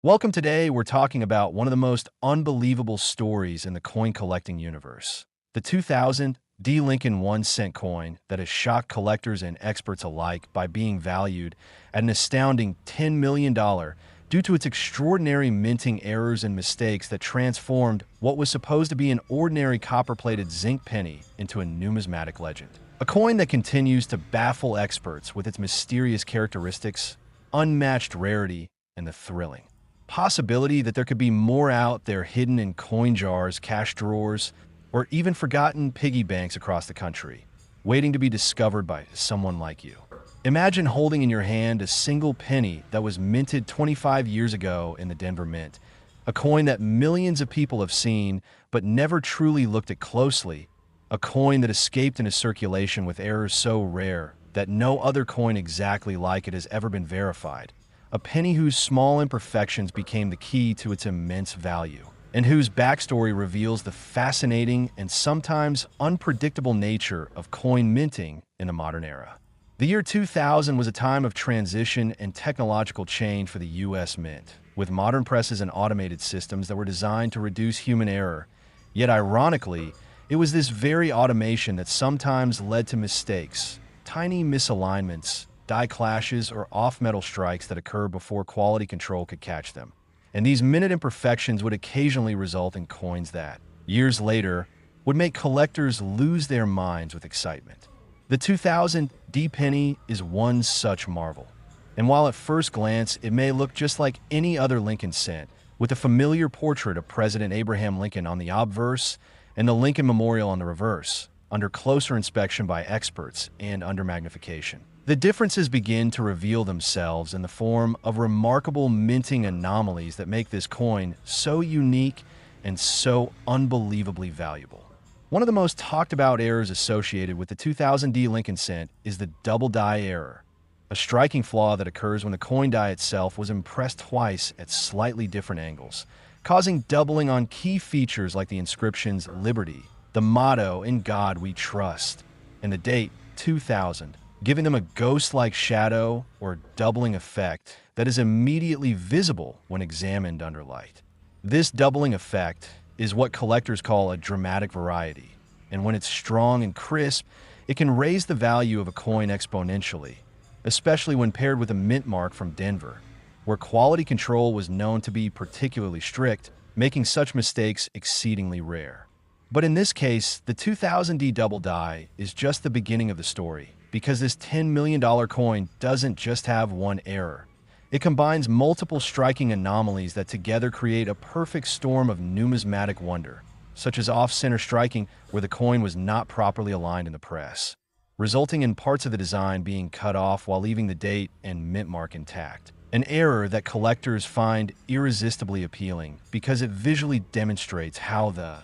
Welcome. Today, we're talking about one of the most unbelievable stories in the coin collecting universe. The 2000 D. Lincoln 1-cent coin that has shocked collectors and experts alike by being valued at an astounding $10 million due to its extraordinary minting errors and mistakes that transformed what was supposed to be an ordinary copper-plated zinc penny into a numismatic legend. A coin that continues to baffle experts with its mysterious characteristics, unmatched rarity, and the thrilling possibility that there could be more out there hidden in coin jars, cash drawers, or even forgotten piggy banks across the country, waiting to be discovered by someone like you. Imagine holding in your hand a single penny that was minted 25 years ago in the Denver Mint, a coin that millions of people have seen but never truly looked at closely, a coin that escaped into circulation with errors so rare that no other coin exactly like it has ever been verified. A penny whose small imperfections became the key to its immense value, and whose backstory reveals the fascinating and sometimes unpredictable nature of coin minting in the modern era. The year 2000 was a time of transition and technological change for the U.S. Mint, with modern presses and automated systems that were designed to reduce human error. Yet ironically, it was this very automation that sometimes led to mistakes, tiny misalignments, die clashes, or off-metal strikes that occur before quality control could catch them. And these minute imperfections would occasionally result in coins that, years later, would make collectors lose their minds with excitement. The 2000 D penny is one such marvel. And while at first glance it may look just like any other Lincoln cent, with a familiar portrait of President Abraham Lincoln on the obverse and the Lincoln Memorial on the reverse, under closer inspection by experts and under magnification, the differences begin to reveal themselves in the form of remarkable minting anomalies that make this coin so unique and so unbelievably valuable. One of the most talked about errors associated with the 2000 D Lincoln cent is the double die error, a striking flaw that occurs when the coin die itself was impressed twice at slightly different angles, causing doubling on key features like the inscriptions Liberty, the motto In God We Trust, and the date 2000, giving them a ghost-like shadow or doubling effect that is immediately visible when examined under light. This doubling effect is what collectors call a dramatic variety, and when it's strong and crisp, it can raise the value of a coin exponentially, especially when paired with a mint mark from Denver, where quality control was known to be particularly strict, making such mistakes exceedingly rare. But in this case, the 2000 D double die is just the beginning of the story, because this $10 million coin doesn't just have one error. It combines multiple striking anomalies that together create a perfect storm of numismatic wonder, such as off-center striking where the coin was not properly aligned in the press, resulting in parts of the design being cut off while leaving the date and mint mark intact. An error that collectors find irresistibly appealing because it visually demonstrates how the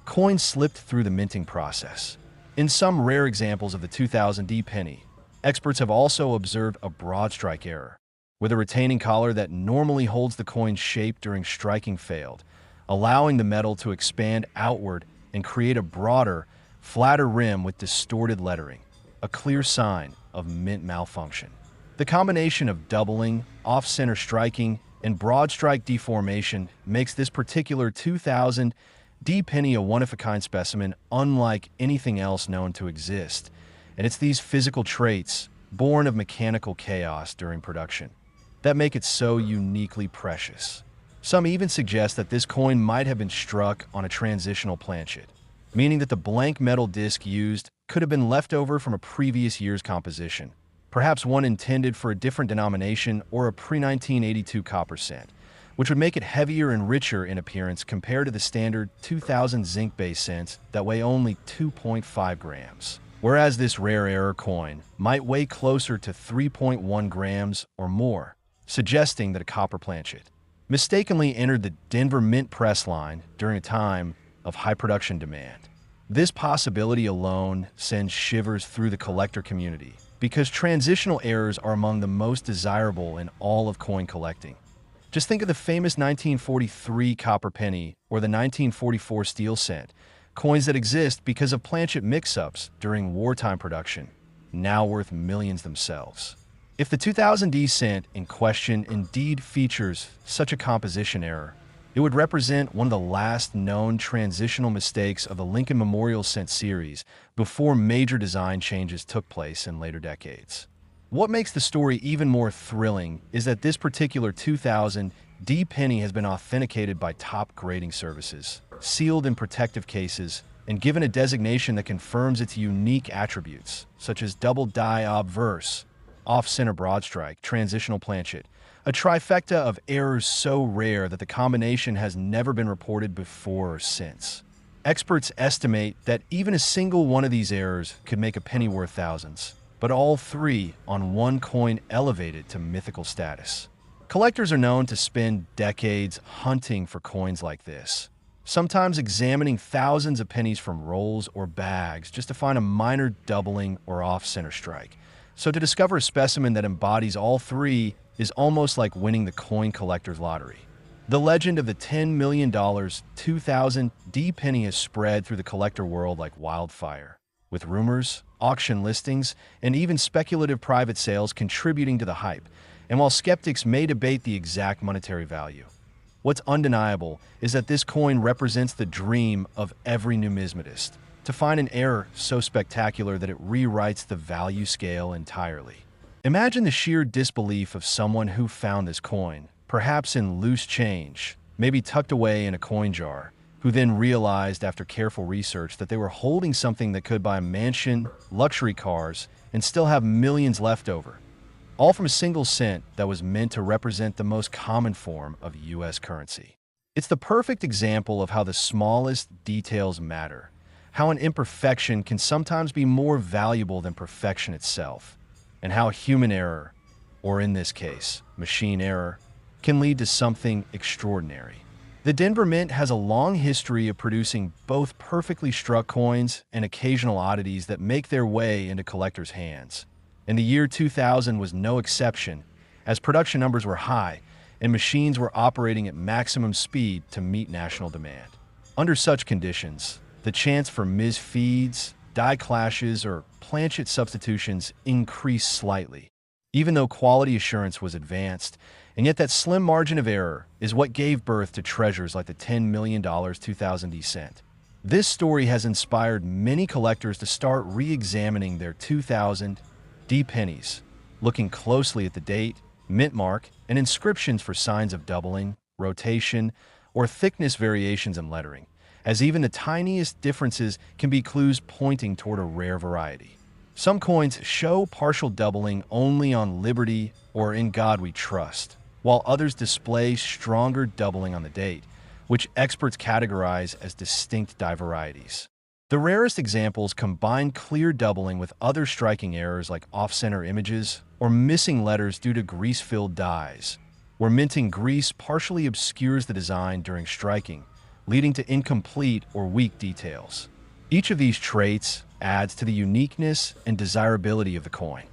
coin slipped through the minting process. In some rare examples of the 2000 D penny, experts have also observed a broad strike error, where the retaining collar that normally holds the coin's shape during striking failed, allowing the metal to expand outward and create a broader, flatter rim with distorted lettering, a clear sign of mint malfunction. The combination of doubling, off-center striking, and broad strike deformation makes this particular 2000 D penny a one-of-a-kind specimen unlike anything else known to exist, and it's these physical traits, born of mechanical chaos during production, that make it so uniquely precious. Some even suggest that this coin might have been struck on a transitional planchet, meaning that the blank metal disc used could have been left over from a previous year's composition, perhaps one intended for a different denomination or a pre-1982 copper cent, which would make it heavier and richer in appearance compared to the standard 2000 zinc-based cents that weigh only 2.5 grams. Whereas this rare error coin might weigh closer to 3.1 grams or more, suggesting that a copper planchet mistakenly entered the Denver Mint press line during a time of high production demand. This possibility alone sends shivers through the collector community, because transitional errors are among the most desirable in all of coin collecting. Just think of the famous 1943 copper penny or the 1944 steel cent, coins that exist because of planchet mix-ups during wartime production, now worth millions themselves. If the 2000D cent in question indeed features such a composition error, it would represent one of the last known transitional mistakes of the Lincoln Memorial Cent series before major design changes took place in later decades. What makes the story even more thrilling is that this particular 2000D penny has been authenticated by top grading services, sealed in protective cases, and given a designation that confirms its unique attributes, such as double die obverse, off-center broadstrike, transitional planchet, a trifecta of errors so rare that the combination has never been reported before or since. Experts estimate that even a single one of these errors could make a penny worth thousands, but all three on one coin elevate it to mythical status. Collectors are known to spend decades hunting for coins like this, sometimes examining thousands of pennies from rolls or bags just to find a minor doubling or off-center strike. So to discover a specimen that embodies all three is almost like winning the coin collector's lottery. The legend of the $10 million 2000D penny has spread through the collector world like wildfire, with rumors, auction listings, and even speculative private sales contributing to the hype. And while skeptics may debate the exact monetary value, what's undeniable is that this coin represents the dream of every numismatist, to find an error so spectacular that it rewrites the value scale entirely. Imagine the sheer disbelief of someone who found this coin, perhaps in loose change, maybe tucked away in a coin jar, who then realized after careful research that they were holding something that could buy a mansion, luxury cars, and still have millions left over, all from a single cent that was meant to represent the most common form of U.S. currency. It's the perfect example of how the smallest details matter, how an imperfection can sometimes be more valuable than perfection itself, and how human error, or in this case, machine error, can lead to something extraordinary. The Denver Mint has a long history of producing both perfectly struck coins and occasional oddities that make their way into collectors' hands. And the year 2000 was no exception, as production numbers were high and machines were operating at maximum speed to meet national demand. Under such conditions, the chance for misfeeds, die clashes, or planchet substitutions increased slightly, even though quality assurance was advanced, and yet that slim margin of error is what gave birth to treasures like the $10 million 2000D cent. This story has inspired many collectors to start re-examining their 2000D pennies, looking closely at the date, mint mark, and inscriptions for signs of doubling, rotation, or thickness variations in lettering, as even the tiniest differences can be clues pointing toward a rare variety. Some coins show partial doubling only on Liberty or In God We Trust, while others display stronger doubling on the date, which experts categorize as distinct die varieties. The rarest examples combine clear doubling with other striking errors like off-center images or missing letters due to grease-filled dies, where minting grease partially obscures the design during striking, leading to incomplete or weak details. Each of these traits adds to the uniqueness and desirability of the coin.